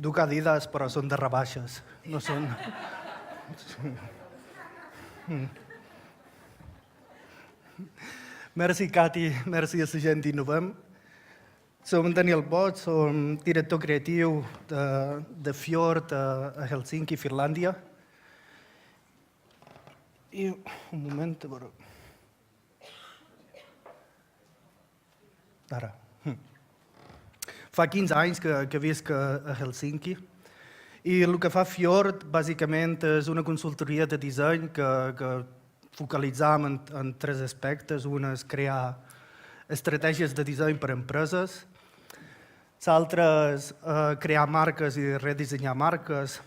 Duc Adidas, però són de rebaixes. No són... Merci, Cati. Merci a la gent d'Innovem. Som Daniel Bosch, som director creatiu de Fjord a Helsinki, Finlàndia. I un moment, a veure... Ara. Fa 15 anys que visc a Helsinki i el que fa Fjord, bàsicament, és una consultoria de disseny que focalitzam en 3 aspectes. Un és crear estratègies de disseny per a empreses, l'altre és crear marques i redissenyar marques,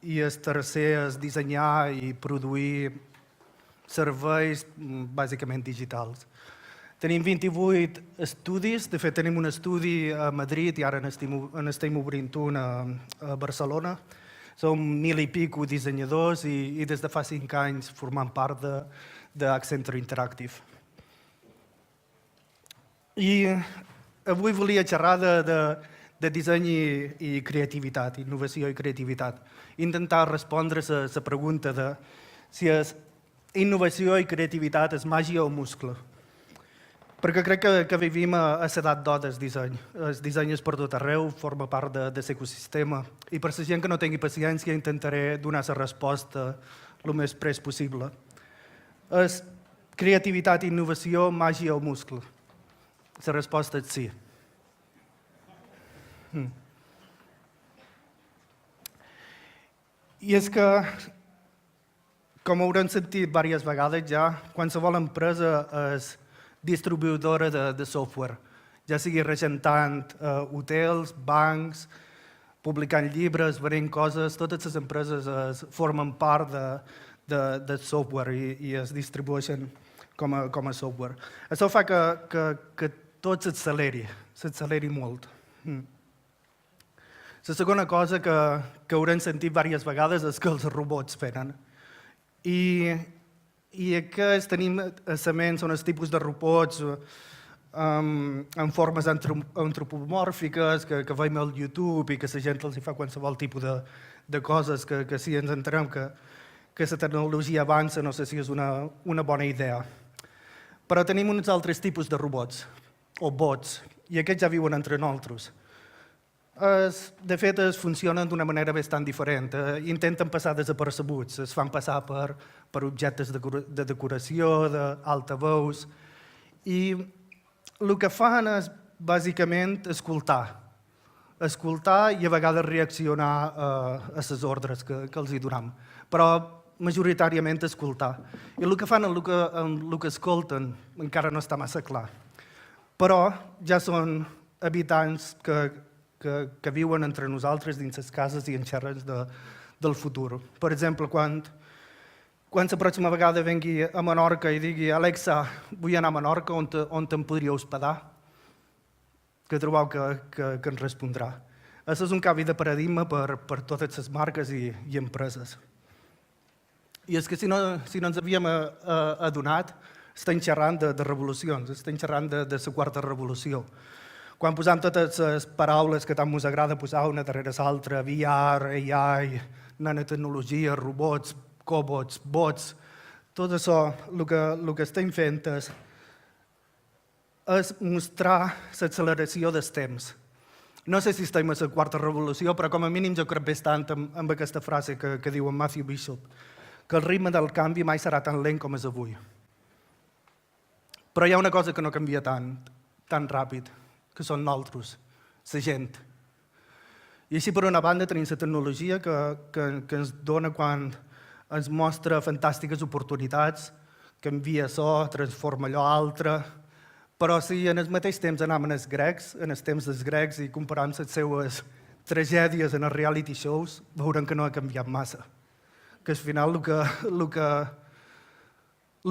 i el tercer és dissenyar i produir serveis bàsicament digitals. Tenim 28 estudis, de fet tenim un estudi a Madrid i ara n'estem obrint un a Barcelona. Som 1.000 i pico dissenyadors i des de fa 5 anys formant part d'Accenture Interactive. I avui volia xerrar de disseny i creativitat, innovació i creativitat. Intentar respondre a la pregunta de si innovació i creativitat és màgia o muscle. Perquè crec que vivim a l'edat d'or del disseny. El disseny és per tot arreu, forma part de l'ecosistema. I per la gent que no tingui paciència intentaré donar la resposta el més pres possible. És creativitat, innovació, màgia o muscle? La resposta és sí. I és que, com haurem sentit diverses vegades ja, qualsevol empresa és distribuïdora de software, ja sigui regentant hotels, bancs, publicant llibres, venent coses, totes les empreses formen part de software i es distribueixen com a software. Això fa que tot s'acceleri molt. La segona cosa que haurem sentit diverses vegades és que els robots feren. I aquests tenim a la ment són els tipus de robots en formes antropomòrfiques que veiem al YouTube i que la gent els fa qualsevol tipus de coses que si ens entenem que la tecnologia avança no sé si és una bona idea. Però tenim uns altres tipus de robots, o bots, i aquests ja viuen entre nosaltres. De fet, funcionen d'una manera bastant diferent. Intenten passar desapercebuts, es fan passar per objectes de decoració, d'altaveus, i el que fan és, bàsicament, escoltar i a vegades reaccionar a les ordres que els donem, però majoritàriament escoltar. I el que fan amb el que escolten encara no està massa clar, però ja són habitants que viuen entre nosaltres dins les cases i en xerres del futur. Per exemple, quan la pròxima vegada vengui a Menorca i digui «Alexa, vull anar a Menorca, on em podria hospedar?» Que trobeu que ens respondrà. Això és un canvi de paradigma per totes les marques i empreses. I és que si no ens havíem adonat, estem xerrant de revolucions, estem xerrant de la quarta revolució. Quan posam totes les paraules que tant ens agrada posar una darrere l'altra, VR, AI, nanotecnologia, robots, cobots, bots, tot això, el que estem fent és mostrar l'acceleració dels temps. No sé si estem a la quarta revolució, però com a mínim jo crec bastant amb aquesta frase que diu en Matthew Bishop, que el ritme del canvi mai serà tan lent com és avui. Però hi ha una cosa que no canvia tan ràpid, que són nosaltres, la gent. I així, per una banda, tenim la tecnologia que ens dona quan ens mostra fantàstiques oportunitats, canvia això, transforma allò altre, però si en el mateix temps anem en els temps dels grecs i comparem les seues tragèdies en els reality shows, veurem que no ha canviat massa. Que al final el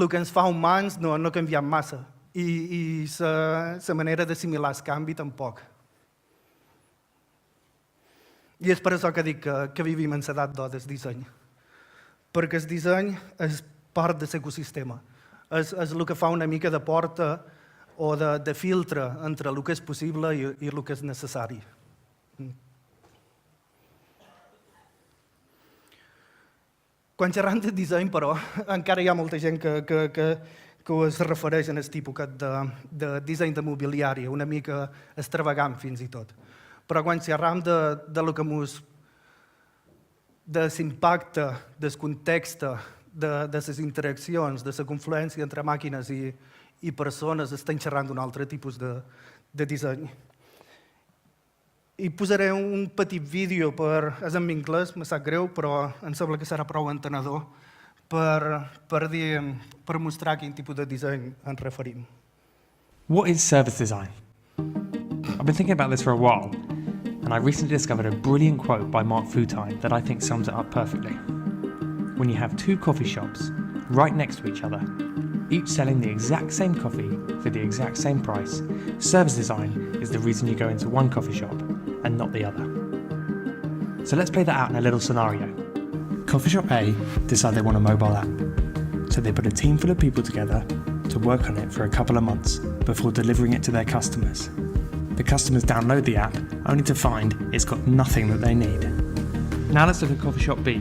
que ens fa humans no ha canviat massa. I la manera d'assimilar el canvi tampoc. I és per això que dic que vivim en l'edat d'or del disseny. Perquè el disseny és part de l'ecosistema. És el que fa una mica de porta o de filtre entre el que és possible i el que és necessari. Quan xerram de disseny, però, encara hi ha molta gent que es refereix a aquest tipus de disseny de mobiliari, una mica extravagant fins i tot. Però quan xerram de lo que de l'impacte, del context, de les interaccions, de la confluència entre màquines i persones, estem xerrant d'un altre tipus de disseny. I posaré un petit vídeo, és en anglès, me sap greu, però em sembla que serà prou entenedor per mostrar a quin tipus de disseny ens referim. What is service design? I've been thinking about this for a while, and I recently discovered a brilliant quote by Mark Futine that I think sums it up perfectly. When you have two coffee shops right next to each other, each selling the exact same coffee for the exact same price, service design is the reason you go into one coffee shop and not the other. So let's play that out in a little scenario. Coffee shop A decide they want a mobile app. So they put a team full of people together to work on it for a couple of months before delivering it to their customers. The customers download the app only to find it's got nothing that they need. Now let's look at coffee shop B.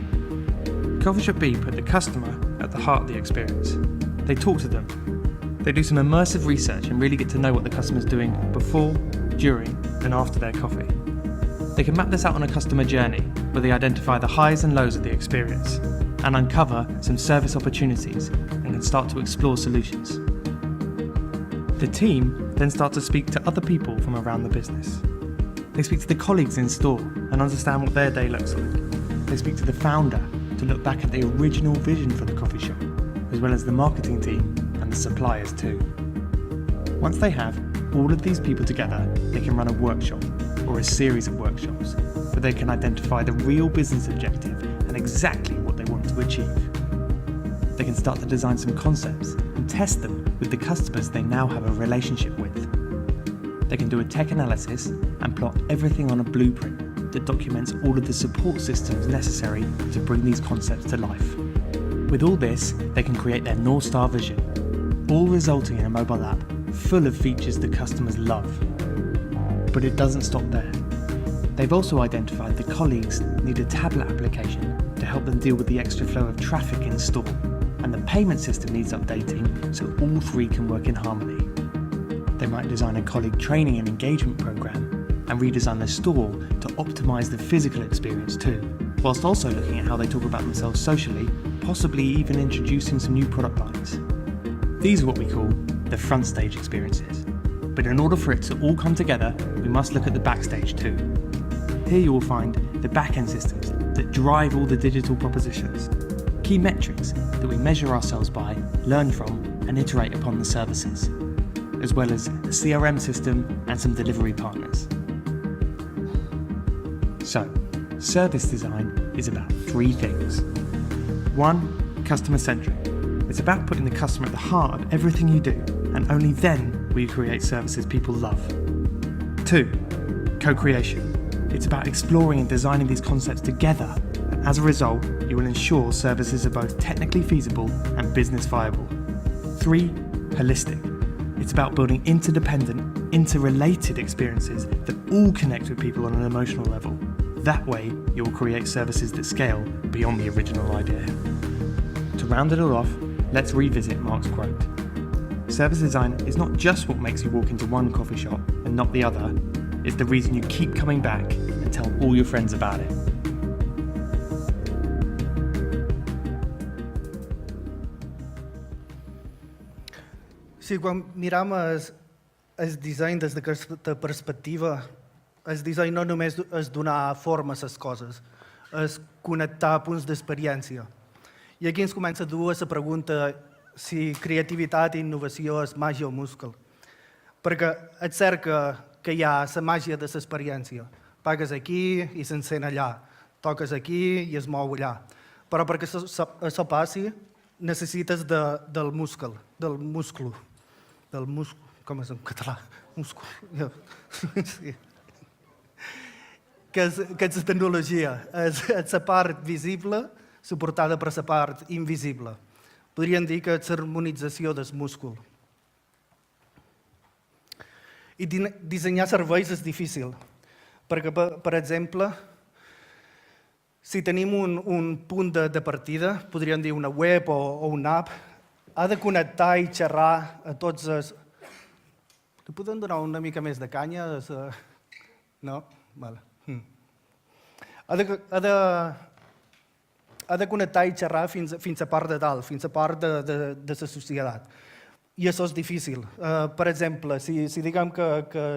Coffee shop B put the customer at the heart of the experience. They talk to them. They do some immersive research and really get to know what the customer's doing before, during, and after their coffee. They can map this out on a customer journey where they identify the highs and lows of the experience and uncover some service opportunities and can start to explore solutions. The team then start to speak to other people from around the business. They speak to the colleagues in store and understand what their day looks like. They speak to the founder to look back at the original vision for the coffee shop, as well as the marketing team and the suppliers too. Once they have all of these people together, they can run a workshop or a series of workshops where they can identify the real business objective and exactly what they want to achieve. They can start to design some concepts and test them with the customers they now have a relationship with. They can do a tech analysis and plot everything on a blueprint that documents all of the support systems necessary to bring these concepts to life. With all this, they can create their North Star vision, all resulting in a mobile app full of features that customers love. But it doesn't stop there. They've also identified that colleagues need a tablet application to help them deal with the extra flow of traffic in store, and the payment system needs updating so all three can work in harmony. They might design a colleague training and engagement program and redesign the store to optimize the physical experience too, whilst also looking at how they talk about themselves socially, possibly even introducing some new product lines. These are what we call the front stage experiences. But in order for it to all come together, we must look at the backstage too. Here you will find the back-end systems that drive all the digital propositions, key metrics that we measure ourselves by, learn from, and iterate upon the services, as well as the CRM system and some delivery partners. So, service design is about three things. 1, customer-centric. It's about putting the customer at the heart of everything you do, and only then will you create services people love. 2, co-creation. It's about exploring and designing these concepts together, and as a result, you will ensure services are both technically feasible and business viable. 3, holistic. It's about building interdependent, interrelated experiences that all connect with people on an emotional level. That way, you will create services that scale beyond the original idea. To round it all off, let's revisit Mark's quote. Service design is not just what makes you walk into one coffee shop and not the other. It's the reason you keep coming back and tell all your friends about it. Sí, quan miram el disseny des d'aquesta perspectiva, el disseny no només és donar forma a les coses, és connectar punts d'experiència. I aquí ens comença a dur la pregunta si creativitat i innovació és màgia o múscul. Perquè és cert que hi ha la màgia de l'experiència. Pagues aquí i s'encén allà, toques aquí i es mou allà. Però perquè això passi necessites del múscul, com és en català? Múscul. Sí. Que és la tecnologia, és la part visible suportada per la part invisible. Podríem dir que és l'harmonització del múscul. I dissenyar serveis és difícil, perquè, per exemple, Si tenim un punt de partida, podríem dir una web o una app, ha de connectar i xerrar a tots els... Li podem donar una mica més de canya? No? Vale. Ha de connectar i xerrar fins a part de dalt, fins a part de la societat. I això és difícil. Per exemple, si diguem que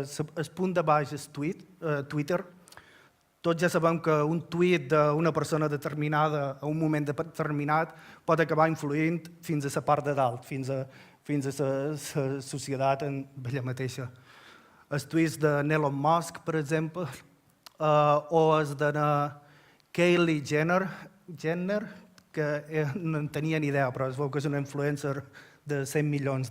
el punt de baix és Twitter, tots ja sabem que un tuit d'una persona determinada a un moment determinat pot acabar influint fins a la part de dalt, fins a la societat en ella mateixa. Els tuits de Elon Musk, per exemple, o els de Kylie Jenner, que no en tenia ni idea, però es veu que és una influencer de 100 milions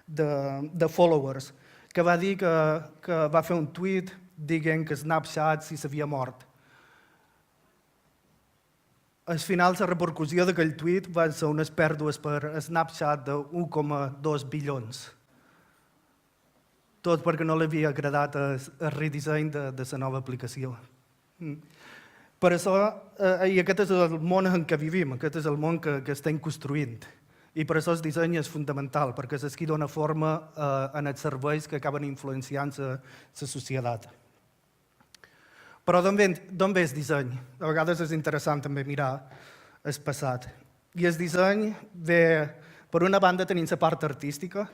de followers, que va dir que va fer un tuit dient que Snapchat s'havia mort. Al final, la repercussió d'aquell tuit van ser unes pèrdues per Snapchat de 1,2 bilions. Tot perquè no li havia agradat el redisseny de la nova aplicació. Per això, i aquest és el món en què vivim, aquest és el món que estem construint. I per això el disseny és fundamental, perquè és el que dona forma en els serveis que acaben influenciant la societat. Però d'on ve el disseny? A vegades és interessant també mirar el passat. I el disseny ve, per una banda, tenim la part artística.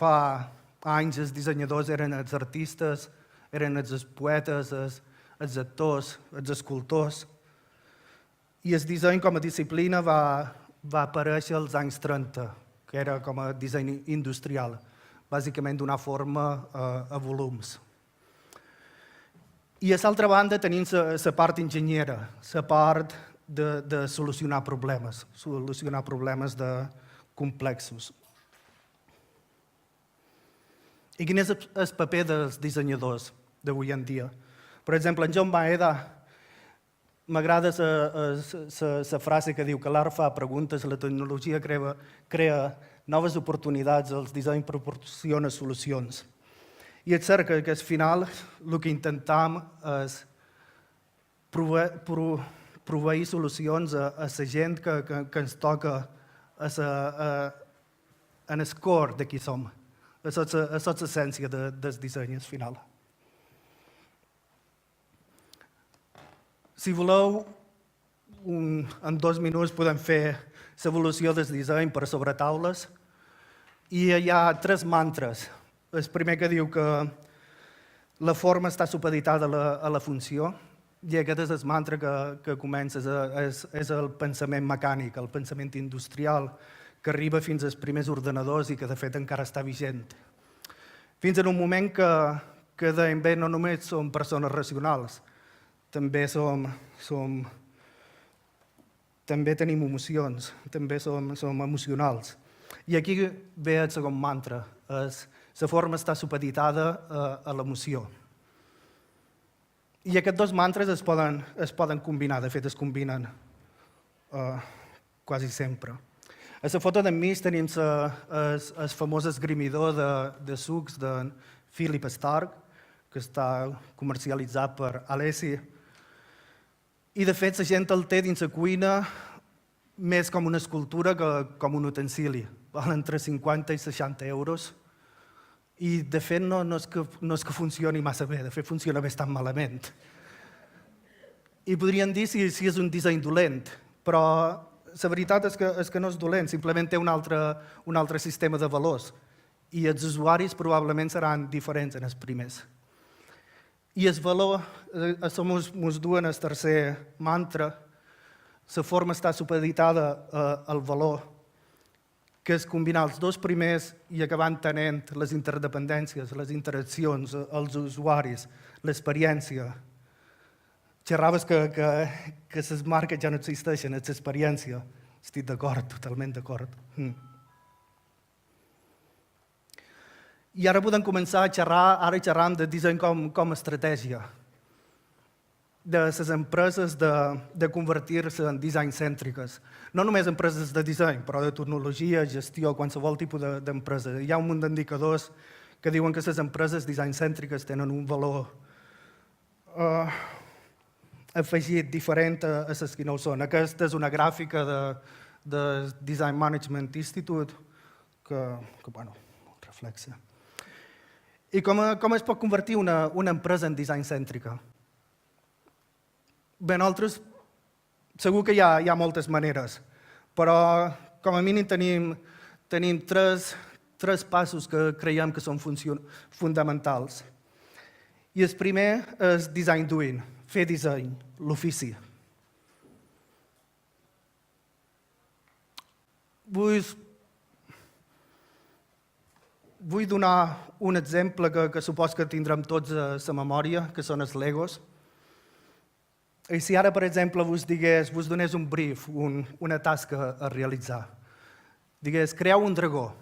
Fa anys els dissenyadors eren els artistes, eren els poetes, els actors, els escultors. I el disseny com a disciplina va aparèixer als anys 30, que era com a disseny industrial, bàsicament donar forma a volums. I a l'altra banda tenim la part enginyera, la part de solucionar problemes complexos. I quin és el paper dels dissenyadors d'avui en dia? Per exemple, en John Maeda m'agrada la frase que diu que l'art fa preguntes, la tecnologia crea noves oportunitats, el disseny proporciona solucions. I és cert que al final el que intentem és proveir solucions a la gent que ens toca en el cor de qui som. Això és l'essència del disseny al final. Si voleu, en 2 minuts podem fer l'evolució del disseny per sobre taules. I hi ha 3 mantres. El primer que diu que la forma està supeditada a la funció, i aquest és el mantra que comença, és el pensament mecànic, el pensament industrial, que arriba fins als primers ordenadors i que de fet encara està vigent. Fins en un moment que dèiem, bé, no només som persones racionals, també tenim emocions, també som emocionals. I aquí ve el segon mantra, la forma està supeditada a l'emoció. I aquests 2 mantres es poden combinar, de fet es combinen quasi sempre. A la foto d'enmig tenim el famós esgrimidor de sucs de Philip Stark, que està comercialitzat per Alessi. I de fet la gent el té dins la cuina més com una escultura que com un utensili. Val entre 50 i 60 euros. I de fet no és que funcioni massa bé, de fet funciona bastant malament. I podríem dir si és un disseny dolent, però la veritat és que no és dolent, simplement té un altre sistema de valors. I els usuaris probablement seran diferents en els primers. I el valor, això ens duen al tercer mantra, la forma està supeditada al valor, que és combinar els 2 primers i acabar entenent les interdependències, les interaccions, els usuaris, l'experiència. Xerraves que les marques ja no existeixen, és l'experiència. Estic d'acord, totalment d'acord. I ara podem començar a xerrar de disseny com a estratègia, de les empreses de convertir-se en disseny cèntriques. No només empreses de disseny, però de tecnologia, gestió, qualsevol tipus d'empresa. Hi ha un munt d'indicadors que diuen que les empreses disseny cèntriques tenen un valor afegit diferent a les que no ho són. Aquesta és una gràfica de Design Management Institute que reflexa. I com es pot convertir una empresa en disseny cèntrica? Bé, nosaltres segur que hi ha moltes maneres, però com a mínim tenim tres passos que creiem que són fonamentals. I el primer és design doing, fer disseny, l'ofici. Vull donar un exemple que supos que tindrem tots a la memòria, que són els Legos. I si ara, per exemple, vos donés un brief, una tasca a realitzar, digués, creeu un dragó.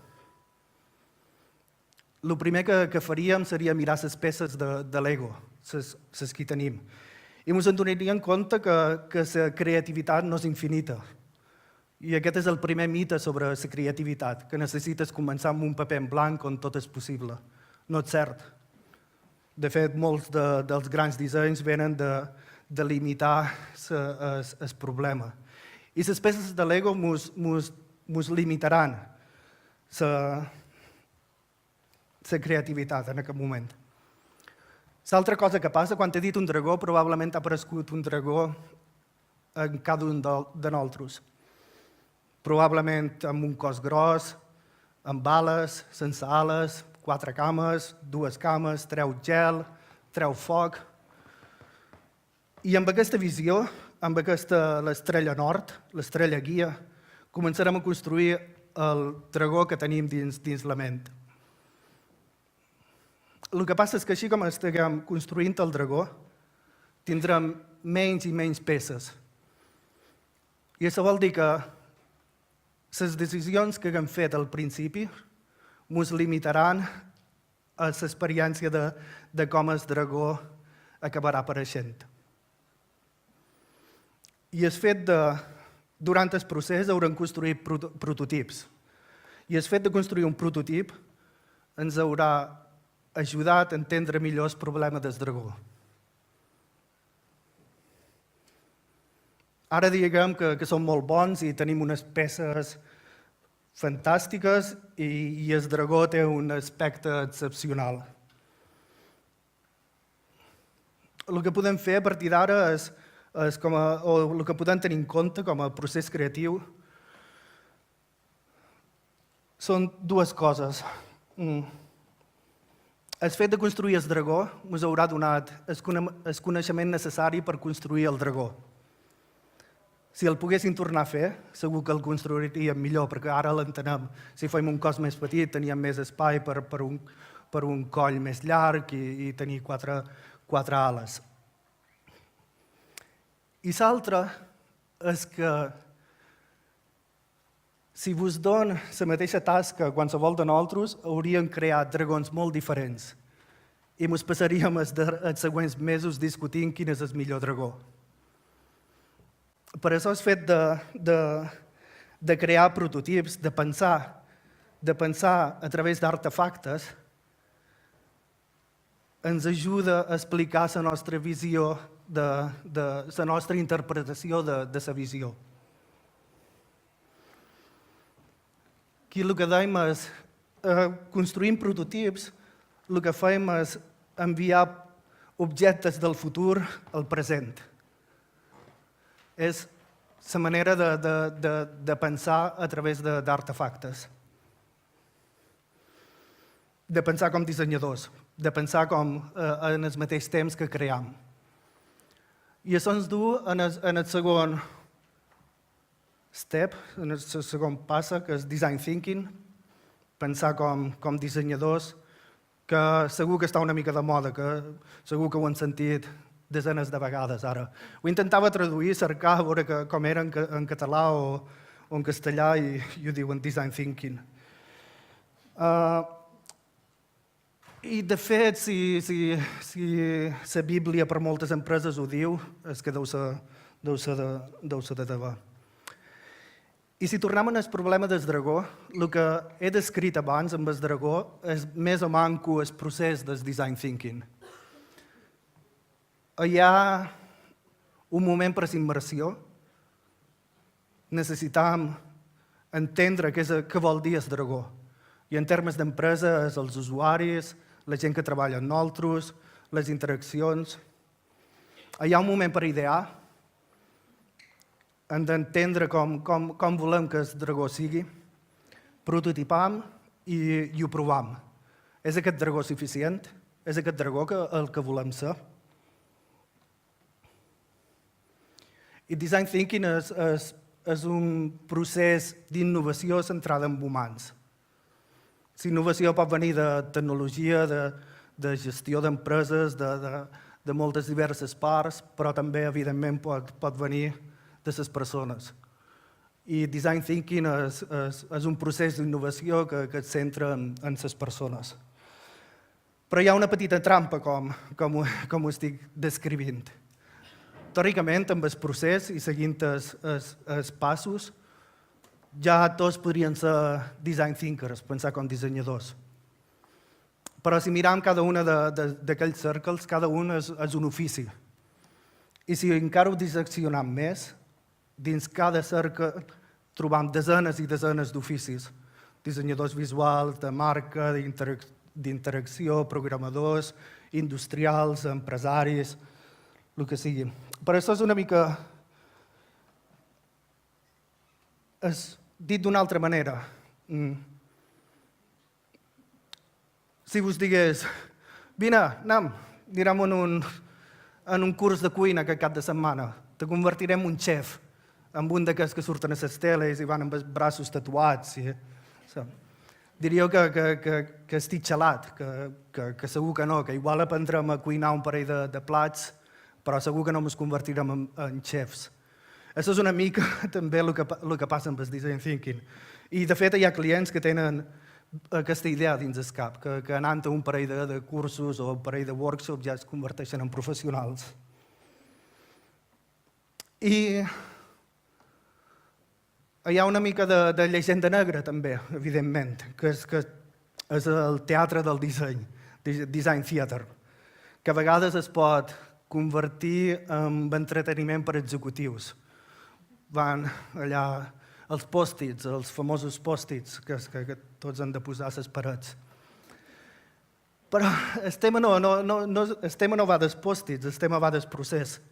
El primer que faríem seria mirar les peces de Lego, les que tenim. I ens adonaríem compte que la creativitat no és infinita. I aquest és el primer mite sobre la creativitat, que necessites començar amb un paper en blanc on tot és possible. No és cert. De fet, molts dels grans dissenys venen de limitar el problema. I les peces de Lego ens limitaran la creativitat en aquest moment. L'altra cosa que passa, quan he dit un dragó, probablement ha aparegut un dragó en cada un de nosaltres. Probablement amb un cos gros, amb ales, sense ales, 4 cames, 2 cames, treu gel, treu foc. I amb aquesta visió, amb l'estrella nord, l'estrella guia, començarem a construir el dragó que tenim dins la ment. El que passa és que així com estiguem construint el dragó, tindrem menys i menys peces. I això vol dir que les decisions que haguem fet al principi ens limitaran a l'experiència de com el dragó acabarà apareixent. I el fet durant el procés haurem construït prototips. I el fet de construir un prototip ens haurà ajudat a entendre millor el problema del dragó. Ara diguem que som molt bons i tenim unes peces fantàstiques i el dragó té un aspecte excepcional. El que podem fer a partir d'ara o el que podem tenir en compte com a procés creatiu són dues coses. El fet de construir el dragó ens haurà donat el coneixement necessari per construir el dragó. Si el poguéssim tornar a fer, segur que el construiríem millor, perquè ara l'entenem. Si fem un cos més petit, teníem més espai per un coll més llarg i tenir quatre ales. I l'altre és que si vos dono la mateixa tasca qualsevol de nosaltres, hauríem creat dragons molt diferents i ens passaríem els següents mesos discutint quin és el millor dragó. Per això el fet de crear prototips, de pensar a través d'artefactes, ens ajuda a explicar la nostra visió, la nostra interpretació de la visió. Aquí el que dèiem és, construint prototips, el que fem és enviar objectes del futur al present. És la manera de pensar a través d'artefactes. De pensar com dissenyadors, de pensar com en el mateix temps que cream. I això ens du en el segon step, en el segon passe, que és design thinking, pensar com dissenyadors, que segur que està una mica de moda, que segur que ho han sentit desenes de vegades ara. Ho intentava traduir, cercar, a veure com era en català o en castellà i ho diuen design thinking. I de fet, si la Bíblia per moltes empreses ho diu, és que deu ser de debò. I si tornem al problema del dragó, el que he descrit abans amb el dragó és més o manco el procés del design thinking. Hi ha un moment per a la immersió. Necessitam entendre què vol dir el dragó. I en termes d'empresa, és els usuaris, la gent que treballa amb nosaltres, les interaccions. Hi ha un moment per idear, hem d'entendre com volem que el dragó sigui, prototipam i ho provam. És aquest dragó suficient? És aquest dragó el que volem ser? I design thinking és un procés d'innovació centrada en humans. La innovació pot venir de tecnologia, de gestió d'empreses, de moltes diverses parts, però també, evidentment, pot venir de les persones. I design thinking és un procés d'innovació que es centra en les persones. Però hi ha una petita trampa, com ho estic descrivint. Teòricament, amb el procés i seguint els passos, ja tots podrien ser design thinkers, pensar com dissenyadors. Però si mirem cada un d'aquells cercles, cada un és un ofici. I si encara ho disseccionem més, dins cada cercle trobam desenes i desenes d'oficis. Dissenyadors visuals, de marca, d'interacció, programadors, industrials, empresaris, el que sigui. Per això és una mica... Dit d'una altra manera, si vos digués, vine, anem, anirem en un curs de cuina aquest cap de setmana, te convertirem en un xef, amb un d'aquests que surten a les teles i van amb els braços tatuats. Diríeu que estic xalat, que segur que no, que igual aprendrem a cuinar un parell de plats, però segur que no ens convertirem en xefs. Això és una mica també el que passa amb el design thinking. I, de fet, hi ha clients que tenen aquesta idea dins el cap, que anant a un parell de cursos o un parell de workshops ja es converteixen en professionals. I hi ha una mica de llegenda negra, també, evidentment, que és el teatre del disseny, design theater, que a vegades es pot convertir en entreteniment per executius. Van allà els pòstits, els famosos pòstits que tots han de posar a les parets. Però el tema no va dels pòstits, el tema va del procés.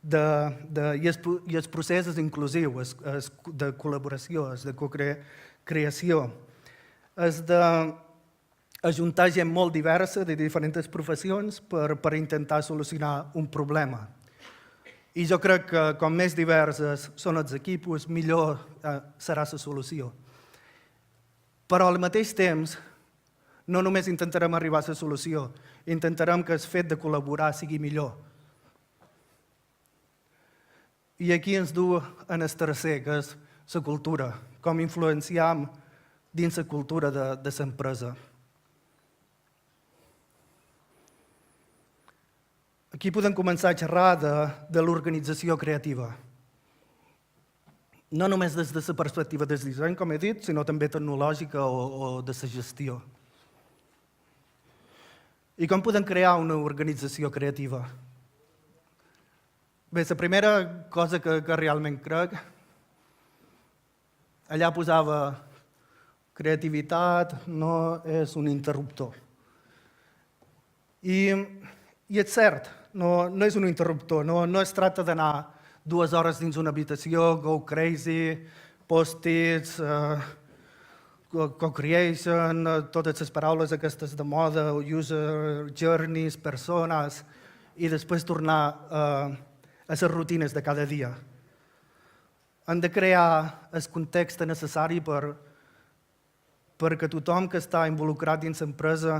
I el procés és inclusiu, és de col·laboració, és de co-creació. És d'ajuntar gent molt diversa de diferents professions per intentar solucionar un problema. I jo crec que com més diverses són els equips, millor serà la solució. Però al mateix temps, no només intentarem arribar a la solució, intentarem que el fet de col·laborar sigui millor. I aquí ens du en el tercer, que és la cultura, com influenciam dins la cultura de l'empresa. Aquí podem començar a xerrar de l'organització creativa. No només des de la perspectiva del disseny, com he dit, sinó també tecnològica o de la gestió. I com podem crear una organització creativa? Bé, la primera cosa que realment crec, allà posava creativitat no és un interruptor. I és cert, no és un interruptor, no es tracta d'anar 2 hores dins una habitació, go crazy, post-its, co-creation, totes les paraules aquestes de moda, user journeys, persones, i després tornar a les rutines de cada dia. Hem de crear el context necessari perquè tothom que està involucrat dins l'empresa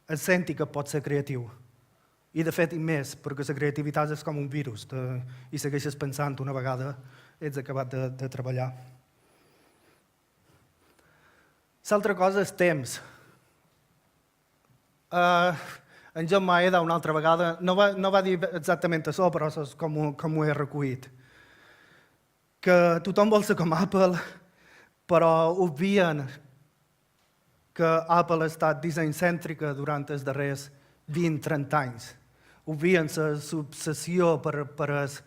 es senti que pot ser creatiu. I, de fet, i més, perquè la creativitat és com un virus i segueixes pensant una vegada ets acabat de treballar. L'altra cosa és temps. En John Maeda, una altra vegada, no va dir exactament això, però és com ho he recollit. Que tothom vol ser com Apple, però obvien que Apple ha estat disseny-cèntrica durant els darrers 20-30 anys. obvien l'obsessió per els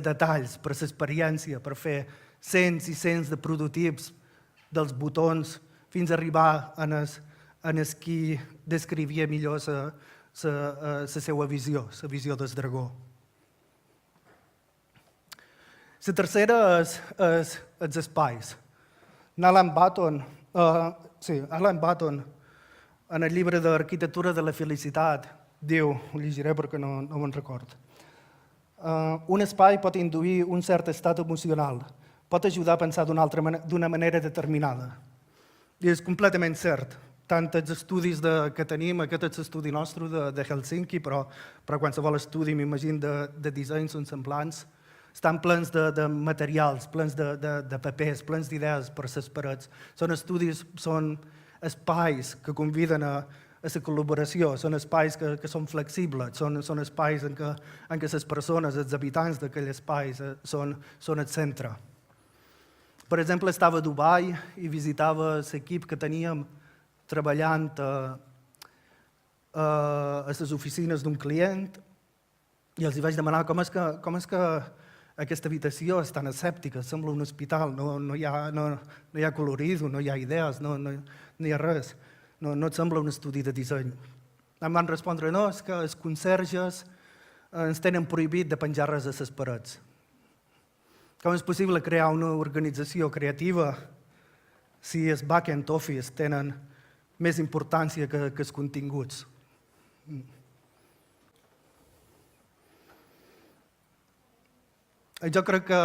detalls, per l'experiència, per fer cents i cents de prototips dels botons fins a arribar a qui descrivia millor la seva visió, la visió del dragó. La tercera és els espais. Alan Batton, en el llibre d'Arquitectura de la Felicitat, diu, ho llegiré perquè no me'n record, un espai pot induir un cert estat emocional, pot ajudar a pensar d'una manera determinada. I és completament cert. Tant els estudis que tenim, aquest és l'estudi nostre de Helsinki, però qualsevol estudi, m'imagino, de disseny són semblants, estan plens de materials, plens de papers, plens d'idees per les parets. Són estudis, són espais que conviden a la col·laboració, són espais que són flexibles, són espais en què les persones, els habitants d'aquell espai són el centre. Per exemple, estava a Dubai i visitava l'equip que teníem treballant a les oficines d'un client i els vaig demanar com és que aquesta habitació és tan escèptica, sembla un hospital, no hi ha colorido, no hi ha idees, no hi ha res, no et sembla un estudi de disseny. Em van respondre, no, és que els conserges ens tenen prohibit de penjar res a les parets. Com és possible crear una organització creativa si els back-end office tenen més importància que els continguts? Jo crec que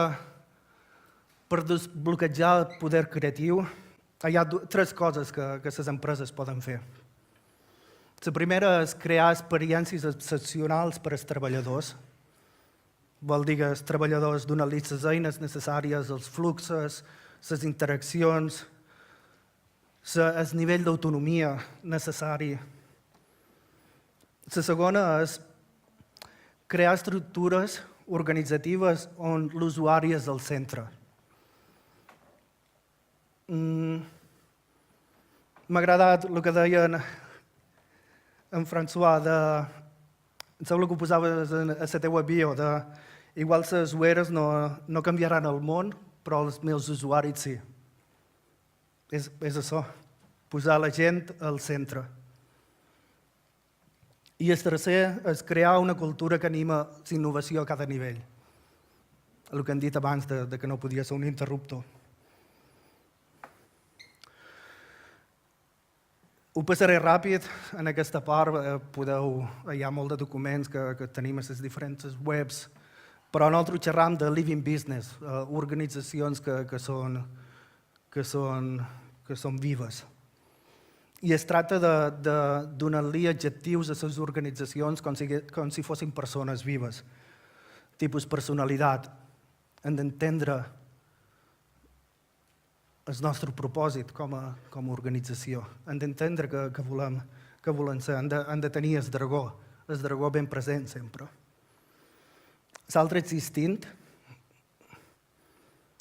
per desbloquejar el poder creatiu hi ha tres coses que les empreses poden fer. La primera és crear experiències excepcionals per als treballadors. Vol dir que els treballadors donen les eines necessàries, els fluxos, les interaccions, el nivell d'autonomia necessari. La segona és crear estructures organitzatives on l'usuari és al centre. M'ha agradat el que deien en François, em sembla que ho posaves a la teva bio, igual les UERs no canviaran el món, però els meus usuaris sí. És això, posar la gent al centre. I el tercer és crear una cultura que anima la innovació a cada nivell. El que hem dit abans de que no podia ser un interruptor. Ho passaré ràpid en aquesta part, hi ha molt de documents que tenim a les diferents webs, però nosaltres xerram de living business, organitzacions que són vives. I es tracta de donar-li adjectius a les organitzacions com si fossin persones vives. Tipus personalitat, hem d'entendre el nostre propòsit com a organització. Hem d'entendre que volem ser, hem de tenir el dragó ben present sempre. L'altre és instint.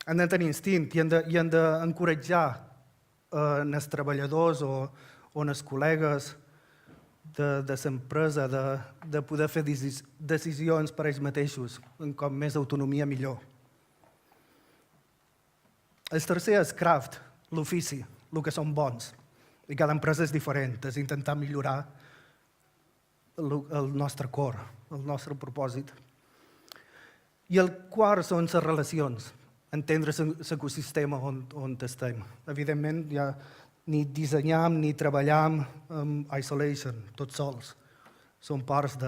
Hem de tenir instint i hem d'encoratjar els treballadors o els col·legues de l'empresa de poder fer decisions per ells mateixos, com més autonomia millor. El tercer és craft, l'ofici, el que són bons. I cada empresa és diferent, és intentar millorar el nostre cor, el nostre propòsit. I el quart són les relacions, entendre l'ecosistema on estem. Evidentment, ni dissenyam ni treballam en isolation, tots sols. Som parts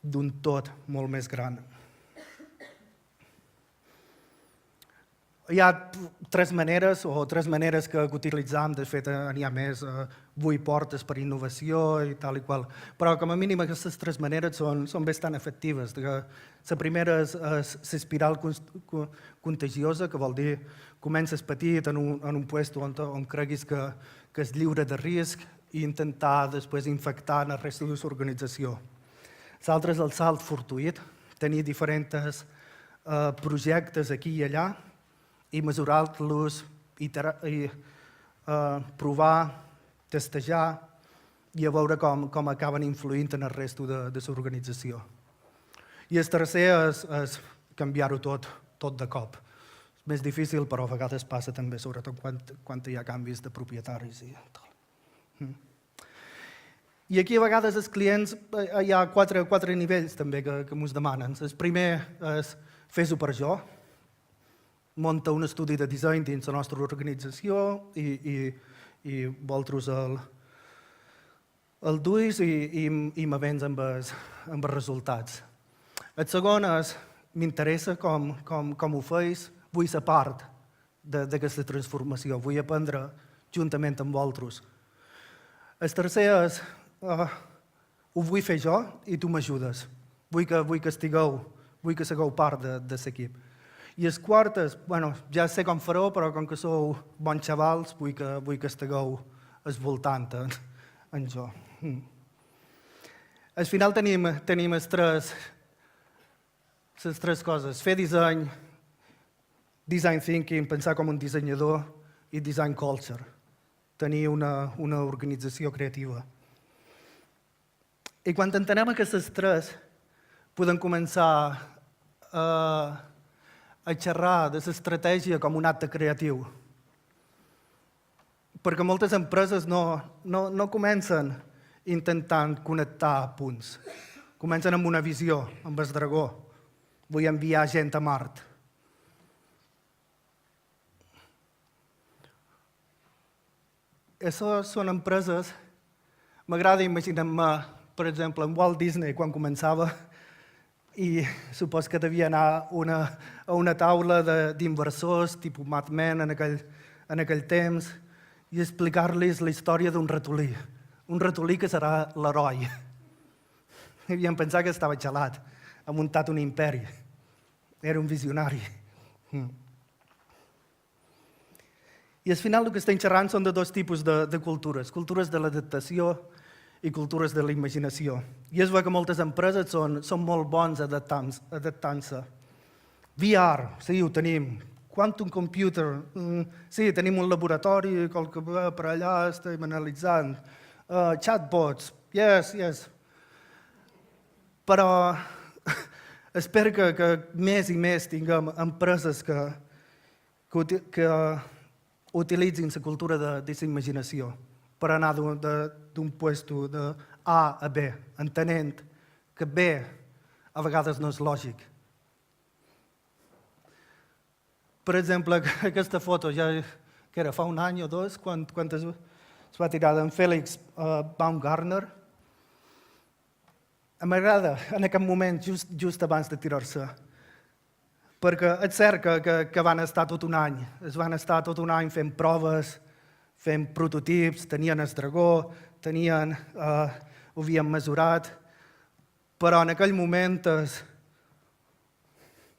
d'un tot molt més gran. Hi ha tres maneres que utilitzam, de fet n'hi ha més, 8 portes per innovació i tal i qual, però com a mínim aquestes tres maneres són bastant efectives. La primera és l'espiral contagiosa, que vol dir comences petit en un lloc on creguis que és lliure de risc i intentar després infectar el resta de l'organització. L'altre és el salt fortuït, tenir diferents projectes aquí i allà, i mesurar-los, provar, testejar i a veure com acaben influint en el resto de l'organització. I el tercer és canviar-ho tot de cop. És més difícil, però a vegades passa també, sobretot quan hi ha canvis de propietaris i tal. I aquí a vegades els clients, hi ha quatre nivells també que mos demanen. El primer és fes-ho per jo, munta un estudi de disseny dins la nostra organització i vosaltres el duis i me vens amb els resultats. El segon és, m'interessa com ho feis, vull ser part d'aquesta transformació, vull aprendre juntament amb vosaltres. El tercer és, ho vull fer jo i tu m'ajudes. Vull que estigueu, vull que sigueu part de l'equip. I el quart és, ja sé com fareu, però com que sou bons xavals, vull que estigueu al voltant en jo. Al final tenim les tres coses. Fer disseny, design thinking, pensar com un dissenyador, i design culture, tenir una organització creativa. I quan entenem aquestes tres, podem començar a xerrar de l'estratègia com un acte creatiu. Perquè moltes empreses no comencen intentant connectar punts. Comencen amb una visió, amb el dragó. Vull enviar gent a Mart. Això són empreses... M'agrada imaginar-me, per exemple, en Walt Disney, quan començava, i supos que devia anar a una taula d'inversors, tipus Mad Men en aquell temps, i explicar-los la història d'un ratolí. Un ratolí que serà l'heroi. Havien pensat que estava gelat, ha muntat un imperi. Era un visionari. I al final el que estem xerrant són de dos tipus de cultures. Cultures de l'adaptació i cultures de la imaginació. I és que moltes empreses són molt bons adaptant-se. VR, sí, ho tenim. Quantum computer, sí, tenim un laboratori, qualque per allà estem analitzant. Chatbots, yes. Però espero que més i més tinguem empreses que utilitzin la cultura de la imaginació per anar d'un puesto de A a B, entenent que B a vegades no és lògic. Per exemple, aquesta foto ja que era fa un any o dos, quan es va tirar d'en Félix Baumgartner. M'agrada en aquest moment, just abans de tirar-se, perquè és cert que van estar tot un any. Es van estar tot un any fent proves, fent prototips, tenien el dragó, ho havien mesurat, però en aquell moment és...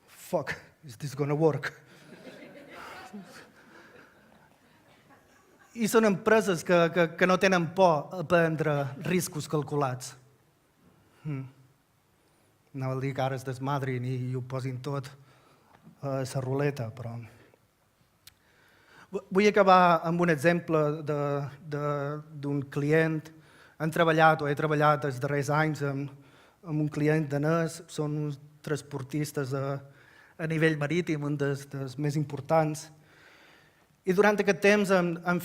Fuck, is this gonna work? I són empreses que no tenen por a prendre riscos calculats. No vol dir que ara es desmadrin i ho posin tot a la ruleta, però... Vull acabar amb un exemple d'un client. He treballat els darrers anys amb un client danès, són uns transportistes a nivell marítim, un dels més importants. I durant aquest temps han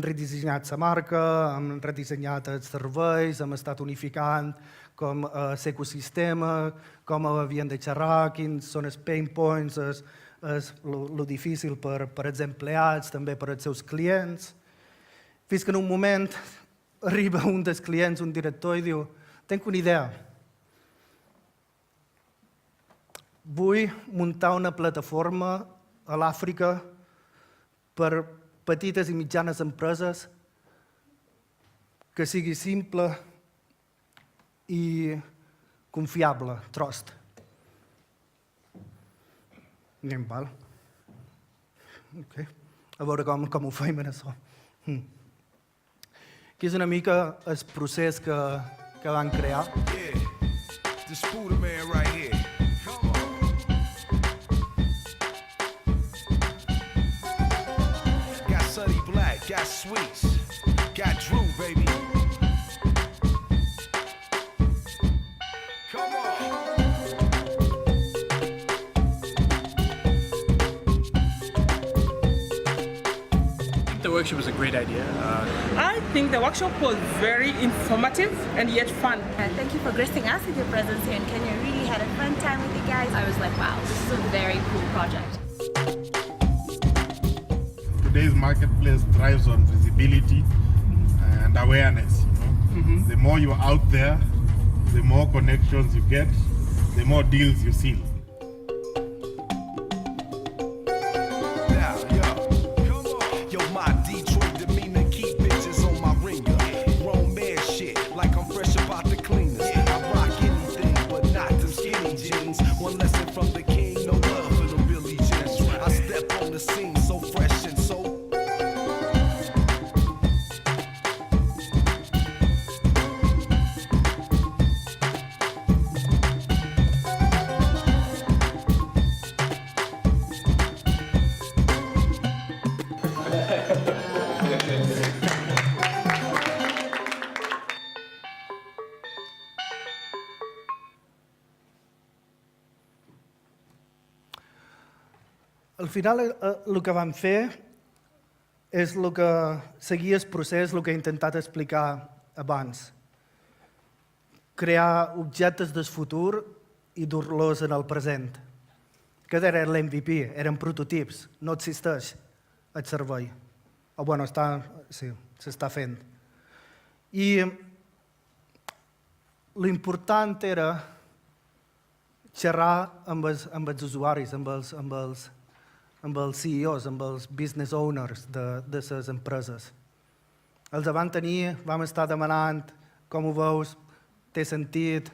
redissenyat la marca, han redissenyat els serveis, hem estat unificant com l'ecosistema, com havien de xerrar, quins són els pain points, el difícil per als empleats, també per als seus clients. Fins que en un moment arriba un dels clients, un director, i diu: «Tenc una idea. Vull muntar una plataforma a l'Àfrica per petites i mitjanes empreses que sigui simple i confiable, trust». Anem, val? A veure com ho fem en això. Aquí és una mica el procés que van crear. This Buddha man right here. Got Sunny Black, got sweets. Got Drew, baby. Come on. The workshop was a great idea. I think the workshop was very informative and yet fun. Thank you for gracing us with your presence here in Kenya. Really had a fun time with you guys. I was like, wow, this is a very cool project. Today's marketplace thrives on visibility and awareness. The more you're out there, the more connections you get, the more deals you seal. Now, yo, come on. Yo, my Detroit demeanor keep bitches on my ringer. Grown man shit, like I'm fresh about the cleaners. I rock anything, but not them skinny jeans. One lesson from the king, no love for the Billy Jeans. I step on the scene so fresh and so. Al final, el que vam fer és el que seguia el procés, el que he intentat explicar abans. Crear objectes del futur i dur-los en el present. Aquest era l'MVP, eren prototips, no existeix el servei. O bueno, s'està fent. I l'important era xerrar amb els usuaris, amb els CEOs, amb els business owners de les empreses. Els vam tenir, vam estar demanant com ho veus, té sentit,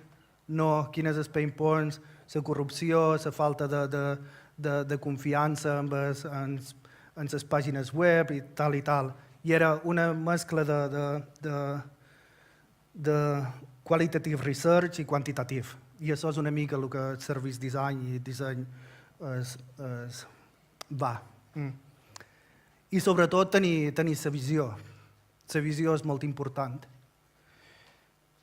no, quin és el pain points, la corrupció, la falta de confiança en les pàgines web i tal i tal. I era una mescla de qualitative research i quantitative. I això és una mica el que serveix disseny i disseny va. I sobretot tenir la visió. La visió és molt important.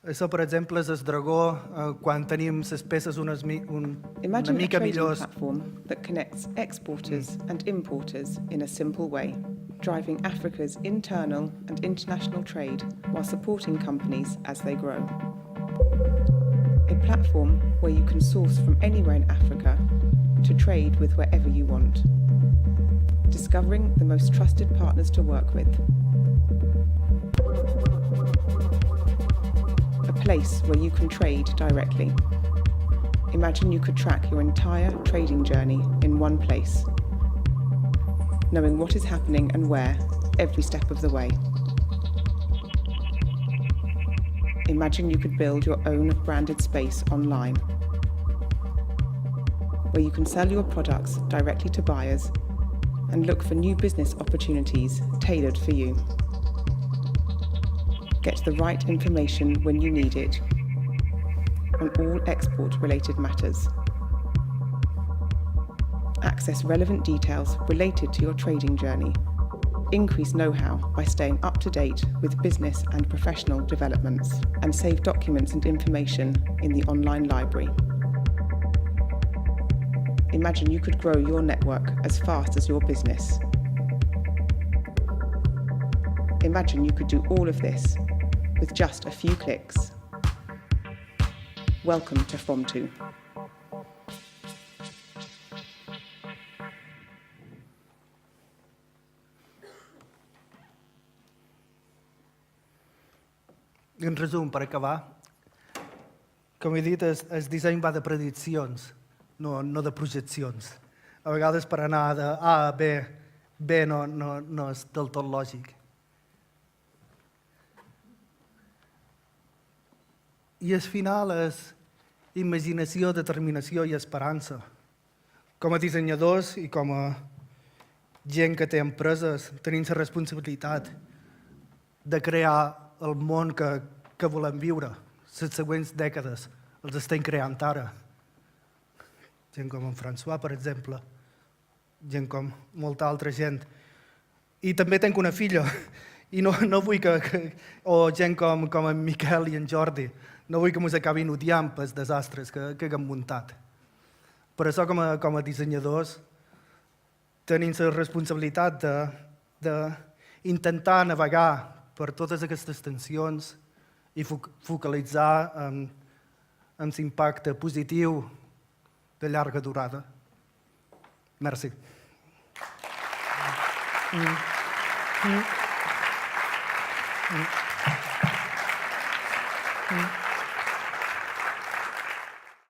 Això, per exemple, és el dragó, quan tenim les peces una mica millors. Imagine a trading platform that connects exporters and importers in a simple way, driving Africa's internal and international trade while supporting companies as they grow. A platform where you can source from anywhere in Africa to trade with wherever you want. Discovering the most trusted partners to work with. A place where you can trade directly. Imagine you could track your entire trading journey in one place, knowing what is happening and where every step of the way. Imagine you could build your own branded space online, where you can sell your products directly to buyers and look for new business opportunities tailored for you. Get the right information when you need it on all export-related matters. Access relevant details related to your trading journey. Increase know-how by staying up to date with business and professional developments, and save documents and information in the online library. Imagine you could grow your network as fast as your business. Imagine you could do all of this with just a few clicks. Welcome to From2. En resum, per acabar, com he dit, el disseny va de prediccions, no de projeccions. A vegades per anar de A a B no és del tot lògic. I al final és imaginació, determinació i esperança. Com a dissenyadors i com a gent que té empreses, tenim la responsabilitat de crear el món que volem viure. Les següents dècades els estem creant ara. Gent com en François, per exemple. Gent com molta altra gent. I també tinc una filla. I no vull o gent com en Miquel i en Jordi, no vull que ens acabin odiant pels desastres que haguem muntat. Per això, com a dissenyadors, tenim la responsabilitat d'intentar navegar per totes aquestes tensions i focalitzar en l'impacte positiu de llarga durada. Merci. Mm.